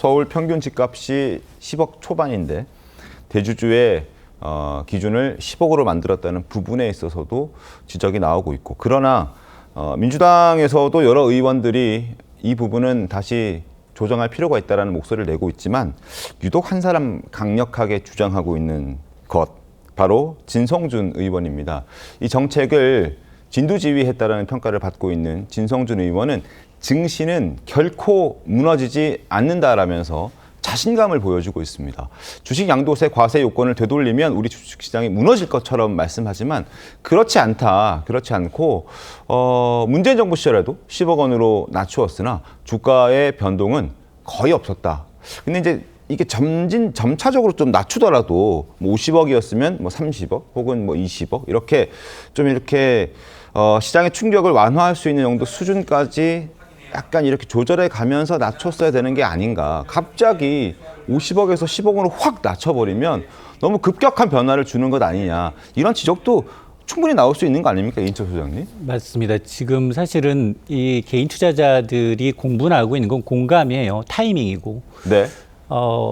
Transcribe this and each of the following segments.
서울 평균 집값이 10억 초반인데 대주주의 기준을 10억으로 만들었다는 부분에 있어서도 지적이 나오고 있고, 그러나 민주당에서도 여러 의원들이 이 부분은 다시 조정할 필요가 있다는 목소리를 내고 있지만, 유독 한 사람 강력하게 주장하고 있는 것, 바로 진성준 의원입니다. 이 정책을 진두지휘했다라는 평가를 받고 있는 진성준 의원은 증시는 결코 무너지지 않는다라면서 자신감을 보여주고 있습니다. 주식 양도세 과세 요건을 되돌리면 우리 주식시장이 무너질 것처럼 말씀하지만 그렇지 않다. 그렇지 않고 문재인 정부 시절에도 10억 원으로 낮추었으나 주가의 변동은 거의 없었다. 근데 이제 이게 점차적으로 좀 낮추더라도 뭐 50억이었으면 뭐 30억 혹은 뭐 20억 이렇게 시장의 충격을 완화할 수 있는 정도 수준까지 약간 이렇게 조절해 가면서 낮췄어야 되는 게 아닌가. 갑자기 50억에서 10억으로 확 낮춰버리면 너무 급격한 변화를 주는 것 아니냐. 이런 지적도 충분히 나올 수 있는 거 아닙니까, 이인철 소장님? 맞습니다. 지금 사실은 이 개인 투자자들이 공분하고 있는 건 공감이에요. 타이밍이고. 네.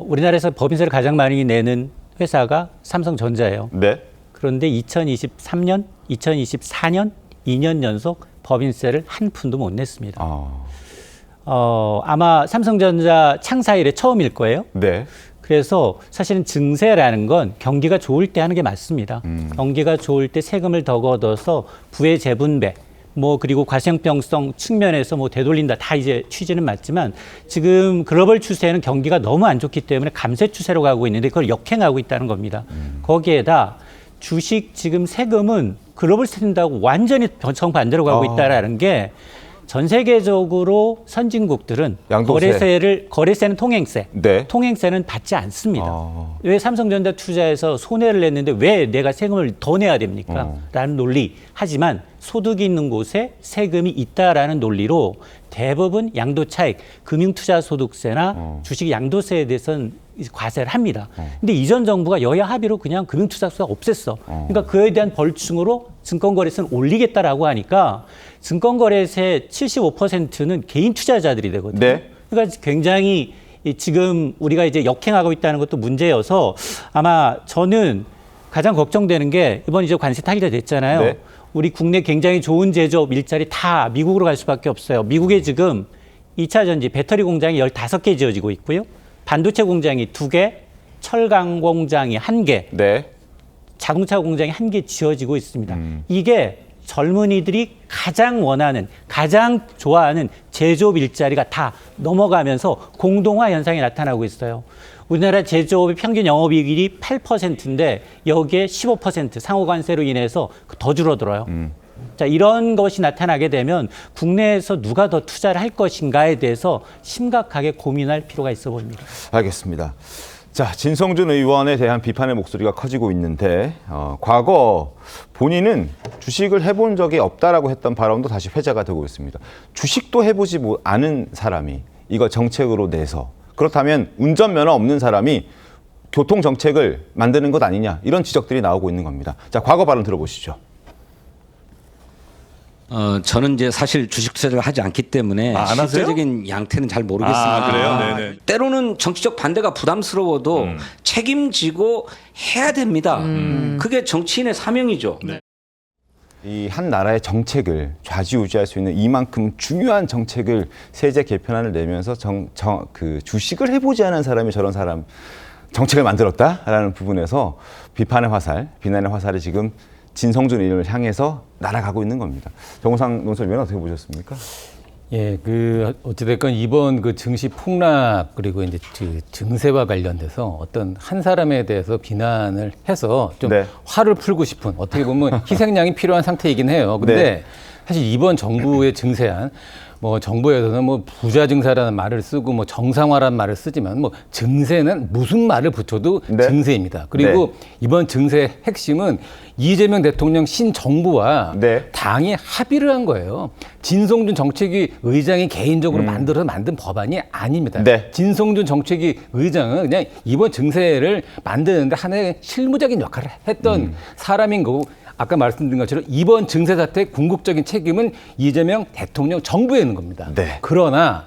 우리나라에서 법인세를 가장 많이 내는 회사가 삼성전자예요. 네. 그런데 2023년, 2024년 2년 연속 법인세를 한 푼도 못 냈습니다. 아마 삼성전자 창사 이래 처음일 거예요. 네. 그래서 사실은 증세라는 건 경기가 좋을 때 하는 게 맞습니다. 경기가 좋을 때 세금을 더 걷어서 부의 재분배, 그리고 과시형평성 측면에서 되돌린다. 다 이제 취지는 맞지만 지금 글로벌 추세는 경기가 너무 안 좋기 때문에 감세 추세로 가고 있는데 그걸 역행하고 있다는 겁니다. 거기에다 주식 지금 세금은 글로벌 스탠다하고 완전히 정반대로 가고 있다라는 게 전 세계적으로 선진국들은 거래세는 통행세, 네. 통행세는 받지 않습니다. 왜 삼성전자 투자해서 손해를 냈는데 왜 내가 세금을 더 내야 됩니까? 라는 논리. 하지만 소득이 있는 곳에 세금이 있다라는 논리로 대부분 양도차익, 금융투자소득세나 주식 양도세에 대해서는 과세를 합니다. 근데 이전 정부가 여야 합의로 그냥 금융투자소득 없앴어. 그러니까 그에 대한 벌충으로 증권거래세는 올리겠다라고 하니까 증권거래세 75%는 개인 투자자들이 되거든요. 네. 그러니까 굉장히 지금 우리가 이제 역행하고 있다는 것도 문제여서 아마 저는 가장 걱정되는 게 이번 이제 관세 타결이 됐잖아요. 네. 우리 국내 굉장히 좋은 제조업 일자리 다 미국으로 갈 수밖에 없어요. 미국에 지금 2차 전지 배터리 공장이 15개 지어지고 있고요. 반도체 공장이 2개, 철강 공장이 1개, 네. 자동차 공장이 1개 지어지고 있습니다. 이게 젊은이들이 가장 원하는, 가장 좋아하는 제조업 일자리가 다 넘어가면서 공동화 현상이 나타나고 있어요. 우리나라 제조업의 평균 영업이익이 8%인데 여기에 15% 상호관세로 인해서 더 줄어들어요. 자, 이런 것이 나타나게 되면 국내에서 누가 더 투자를 할 것인가에 대해서 심각하게 고민할 필요가 있어 보입니다. 알겠습니다. 자, 진성준 의원에 대한 비판의 목소리가 커지고 있는데 과거 본인은 주식을 해본 적이 없다라고 했던 발언도 다시 회자가 되고 있습니다. 주식도 해보지 않은 사람이 이거 정책으로 내서 그렇다면 운전면허 없는 사람이 교통정책을 만드는 것 아니냐 이런 지적들이 나오고 있는 겁니다. 자, 과거 발언 들어보시죠. 저는 이제 사실 주식 투자를 하지 않기 때문에 실제적인 양태는 잘 모르겠습니다. 그래요? 네네. 때로는 정치적 반대가 부담스러워도 책임지고 해야 됩니다. 그게 정치인의 사명이죠. 네. 이 한 나라의 정책을 좌지우지할 수 있는 이만큼 중요한 정책을 세제 개편안을 내면서 주식을 해보지 않은 사람이 저런 사람 정책을 만들었다라는 부분에서 비판의 화살, 비난의 화살이 지금 진성준 의원을 향해서 날아가고 있는 겁니다. 정우상 논설위원 어떻게 보셨습니까? 예, 어찌됐건 이번 증시 폭락 그리고 이제 증세와 관련돼서 어떤 한 사람에 대해서 비난을 해서 좀 네. 화를 풀고 싶은 어떻게 보면 희생양이 필요한 상태이긴 해요. 근데 네. 사실 이번 정부의 증세안 정부에서는 부자 증세라는 말을 쓰고 정상화라는 말을 쓰지만 증세는 무슨 말을 붙여도 네. 증세입니다. 그리고 이번 증세의 핵심은 이재명 대통령 신정부와 네. 당이 합의를 한 거예요. 진성준 정책위 의장이 개인적으로 만들어서 만든 법안이 아닙니다. 네. 진성준 정책위 의장은 그냥 이번 증세를 만드는데 하나의 실무적인 역할을 했던 사람인 거고, 아까 말씀드린 것처럼 이번 증세 사태의 궁극적인 책임은 이재명 대통령 정부에 있는 겁니다. 네. 그러나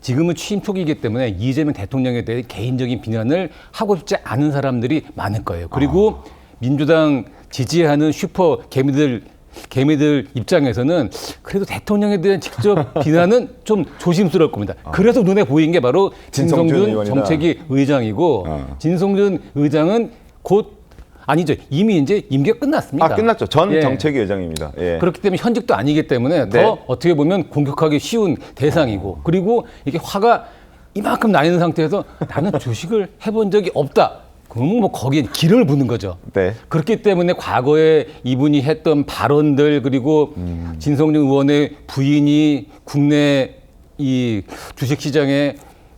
지금은 취임 초기이기 때문에 이재명 대통령에 대해 개인적인 비난을 하고 싶지 않은 사람들이 많을 거예요. 그리고 민주당 지지하는 슈퍼 개미들 입장에서는 그래도 대통령에 대한 직접 비난은 좀 조심스러울 겁니다. 그래서 눈에 보인 게 바로 진성준 의원이다. 정책위 의장이고 진성준 의장은 곧 아니죠. 이미 이제 임기가 끝났습니다. 끝났죠. 전 예. 정책위 의장입니다. 예. 그렇기 때문에 현직도 아니기 때문에 네. 더 어떻게 보면 공격하기 쉬운 대상이고 그리고 이게 화가 이만큼 나 있는 상태에서 나는 주식을 해본 적이 없다. 그러면 뭐 거기에 기름을 붓는 거죠. 네. 그렇기 때문에 과거에 이분이 했던 발언들 그리고 진성준 의원의 부인이 국내 이 주식시장에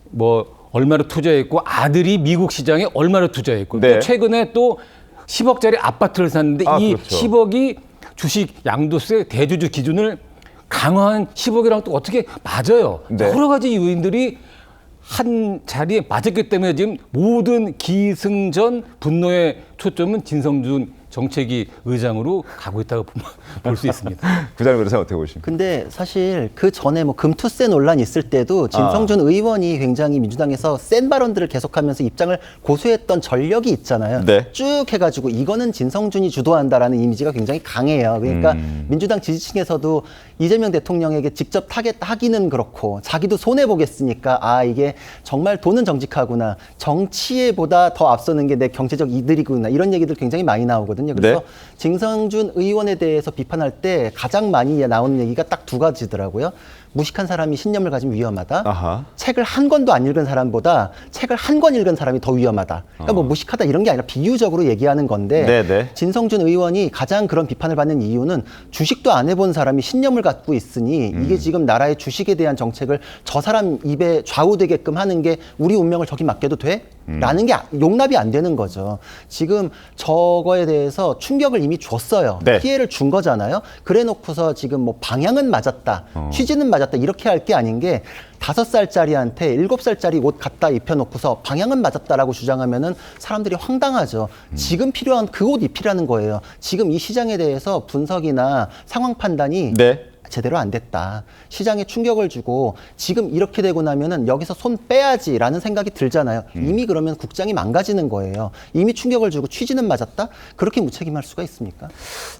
뭐 얼마를 투자했고 아들이 미국 시장에 얼마를 투자했고 네. 또 최근에 또 10억짜리 아파트를 샀는데 이 그렇죠. 10억이 주식 양도세 대주주 기준을 강화한 10억이랑 또 어떻게 맞아요. 네. 여러 가지 요인들이 한 자리에 맞았기 때문에 지금 모든 기승전 분노의 초점은 진성준 정책위 의장으로 가고 있다고 볼 수 있습니다. 부장님 그래서 어떻게 보십니까? 근데 사실 그 전에 뭐 금투세 논란이 있을 때도 진성준 의원이 굉장히 민주당에서 센 발언들을 계속하면서 입장을 고수했던 전력이 있잖아요. 네. 쭉 해가지고 이거는 진성준이 주도한다라는 이미지가 굉장히 강해요. 그러니까 민주당 지지층에서도 이재명 대통령에게 직접 타겟하기는 그렇고 자기도 손해 보겠으니까 아 이게 정말 돈은 정직하구나 정치에보다 더 앞서는 게 내 경제적 이득이구나 이런 얘기들 굉장히 많이 나오거든요. 그래서 네. 진성준 의원에 대해서 비판할 때 가장 많이 나오는 얘기가 딱 두 가지더라고요. 무식한 사람이 신념을 가지면 위험하다. 아하. 책을 한 권도 안 읽은 사람보다 책을 한 권 읽은 사람이 더 위험하다. 그러니까 뭐 무식하다 이런 게 아니라 비유적으로 얘기하는 건데 네네. 진성준 의원이 가장 그런 비판을 받는 이유는 주식도 안 해본 사람이 신념을 갖고 있으니 이게 지금 나라의 주식에 대한 정책을 저 사람 입에 좌우되게끔 하는 게 우리 운명을 저기 맡겨도 돼? 라는 게 용납이 안 되는 거죠. 지금 저거에 대해서 충격을 이미 줬어요. 네. 피해를 준 거잖아요. 그래 놓고서 지금 뭐 방향은 맞았다. 취지는 맞았다. 이렇게 할 게 아닌 게 5살짜리한테 7살짜리 옷 갖다 입혀놓고서 방향은 맞았다라고 주장하면은 사람들이 황당하죠. 지금 필요한 그 옷 입히라는 거예요. 지금 이 시장에 대해서 분석이나 상황 판단이 네. 제대로 안 됐다. 시장에 충격을 주고 지금 이렇게 되고 나면은 여기서 손 빼야지라는 생각이 들잖아요. 이미 그러면 국장이 망가지는 거예요. 이미 충격을 주고 취지는 맞았다? 그렇게 무책임할 수가 있습니까?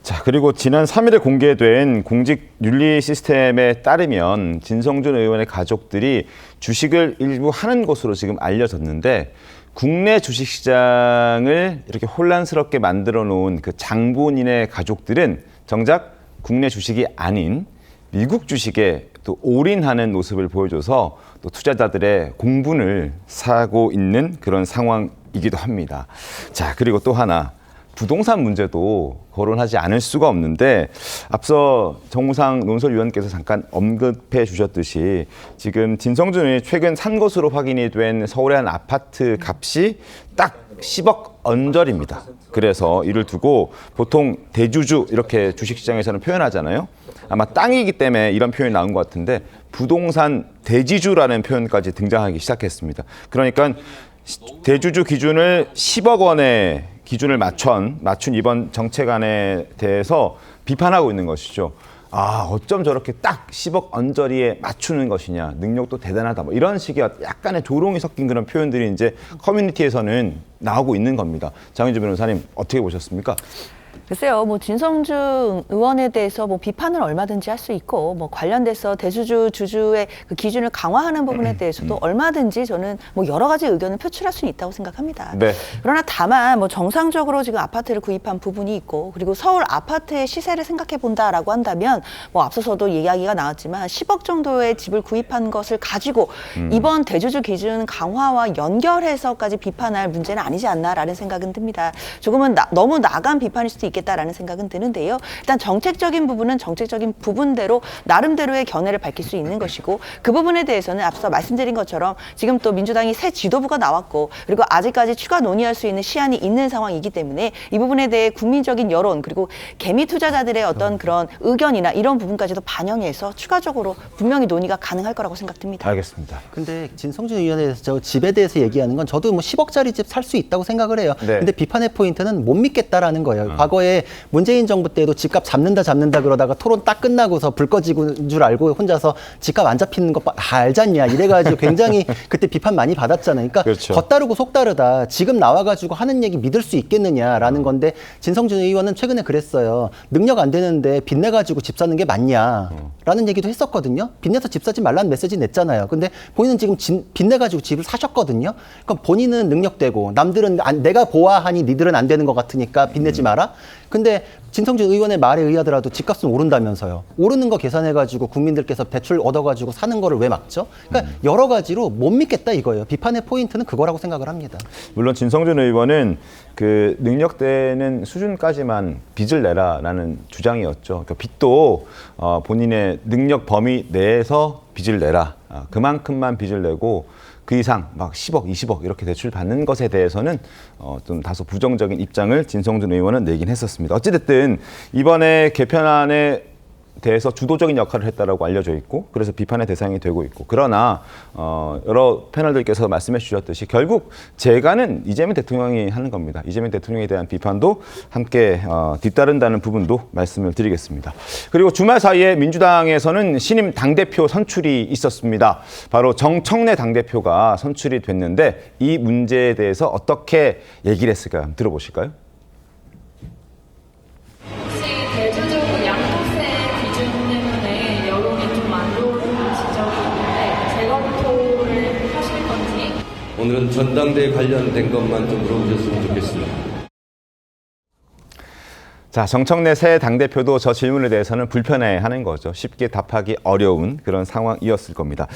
자, 그리고 지난 3일에 공개된 공직 윤리 시스템에 따르면 진성준 의원의 가족들이 주식을 일부 하는 것으로 지금 알려졌는데 국내 주식시장을 이렇게 혼란스럽게 만들어 놓은 그 장본인의 가족들은 정작 국내 주식이 아닌 미국 주식에 또 올인하는 모습을 보여줘서 또 투자자들의 공분을 사고 있는 그런 상황이기도 합니다. 자, 그리고 또 하나 부동산 문제도 거론하지 않을 수가 없는데 앞서 정무상 논설위원께서 잠깐 언급해 주셨듯이 지금 진성준 의원이 최근 산 것으로 확인이 된 서울의 한 아파트 값이 딱 10억 언저리입니다. 그래서 이를 두고 보통 대주주 이렇게 주식시장에서는 표현하잖아요. 아마 땅이기 때문에 이런 표현이 나온 것 같은데 부동산 대지주라는 표현까지 등장하기 시작했습니다. 그러니까 대주주 기준을 10억 원의 기준을 맞춘 이번 정책안에 대해서 비판하고 있는 것이죠. 아, 어쩜 저렇게 딱 10억 언저리에 맞추는 것이냐. 능력도 대단하다. 뭐 이런 식의 약간의 조롱이 섞인 그런 표현들이 이제 커뮤니티에서는 나오고 있는 겁니다. 장윤주 변호사님 어떻게 보셨습니까? 글쎄요, 뭐 진성준 의원에 대해서 뭐 비판을 얼마든지 할 수 있고, 뭐 관련돼서 대주주 주주의 그 기준을 강화하는 부분에 대해서도 얼마든지 저는 뭐 여러 가지 의견을 표출할 수 있다고 생각합니다. 네. 그러나 다만 뭐 정상적으로 지금 아파트를 구입한 부분이 있고, 그리고 서울 아파트의 시세를 생각해 본다라고 한다면 뭐 앞서서도 이야기가 나왔지만 10억 정도의 집을 구입한 것을 가지고 이번 대주주 기준 강화와 연결해서까지 비판할 문제는 아니지 않나라는 생각은 듭니다. 조금은 너무 나간 비판일 수도 있겠다라는 생각은 드는데요. 일단 정책적인 부분은 정책적인 부분대로 나름대로의 견해를 밝힐 수 있는 것이고, 그 부분에 대해서는 앞서 말씀드린 것처럼 지금 또 민주당이 새 지도부가 나왔고, 그리고 아직까지 추가 논의할 수 있는 시한이 있는 상황이기 때문에 이 부분에 대해 국민적인 여론, 그리고 개미 투자자들의 어떤 그런 의견이나 이런 부분까지도 반영해서 추가적으로 분명히 논의가 가능할 거라고 생각됩니다. 알겠습니다. 근데 진성준 의원에 대해서 저 집에 대해서 얘기하는 건 저도 뭐 10억짜리 집 살 수 있다고 생각을 해요. 네. 근데 비판의 포인트는 못 믿겠다라는 거예요. 과거 과거에 문재인 정부 때도 집값 잡는다 그러다가 토론 딱 끝나고서 불 꺼지는 줄 알고 혼자서 집값 안 잡히는 거 다 알잖냐 이래가지고 굉장히 그때 비판 많이 받았잖아요. 그러니까 그렇죠. 겉다르고 속다르다. 지금 나와가지고 하는 얘기 믿을 수 있겠느냐라는 건데 진성준 의원은 최근에 그랬어요. 능력 안 되는데 빚내가지고 집 사는 게 맞냐라는 얘기도 했었거든요. 빚내서 집 사지 말라는 메시지 냈잖아요. 근데 본인은 지금 빚내가지고 집을 사셨거든요. 그러니까 본인은 능력되고 남들은 내가 보아하니 니들은 안 되는 것 같으니까 빚내지 마라. 근데 진성준 의원의 말에 의하더라도 집값은 오른다면서요. 오르는 거 계산해가지고 국민들께서 대출 얻어가지고 사는 거를 왜 막죠? 그러니까 여러 가지로 못 믿겠다 이거예요. 비판의 포인트는 그거라고 생각을 합니다. 물론 진성준 의원은 그 능력되는 수준까지만 빚을 내라라는 주장이었죠. 그러니까 빚도 본인의 능력 범위 내에서 빚을 내라. 그만큼만 빚을 내고 그 이상 막 10억, 20억 이렇게 대출 받는 것에 대해서는 좀 다소 부정적인 입장을 진성준 의원은 내긴 했었습니다. 어찌됐든 이번에 개편안에 대해서 주도적인 역할을 했다라고 알려져 있고 그래서 비판의 대상이 되고 있고 그러나 여러 패널들께서 말씀해 주셨듯이 결국 재간은 이재명 대통령이 하는 겁니다. 이재명 대통령에 대한 비판도 함께 뒤따른다는 부분도 말씀을 드리겠습니다. 그리고 주말 사이에 민주당에서는 신임 당대표 선출이 있었습니다. 바로 정청래 당대표가 선출이 됐는데 이 문제에 대해서 어떻게 얘기를 했을까요? 한번 들어보실까요? 대체적으로 양도세 기준 때문에 여론이 좀 안 좋은 지적이 있는데 재검토를 하실 건지. 오늘은 전당대회 관련된 것만 좀 물어보셨으면 좋겠습니다. 자, 정청래 새 당대표도 저 질문에 대해서는 불편해하는 거죠. 쉽게 답하기 어려운 그런 상황이었을 겁니다.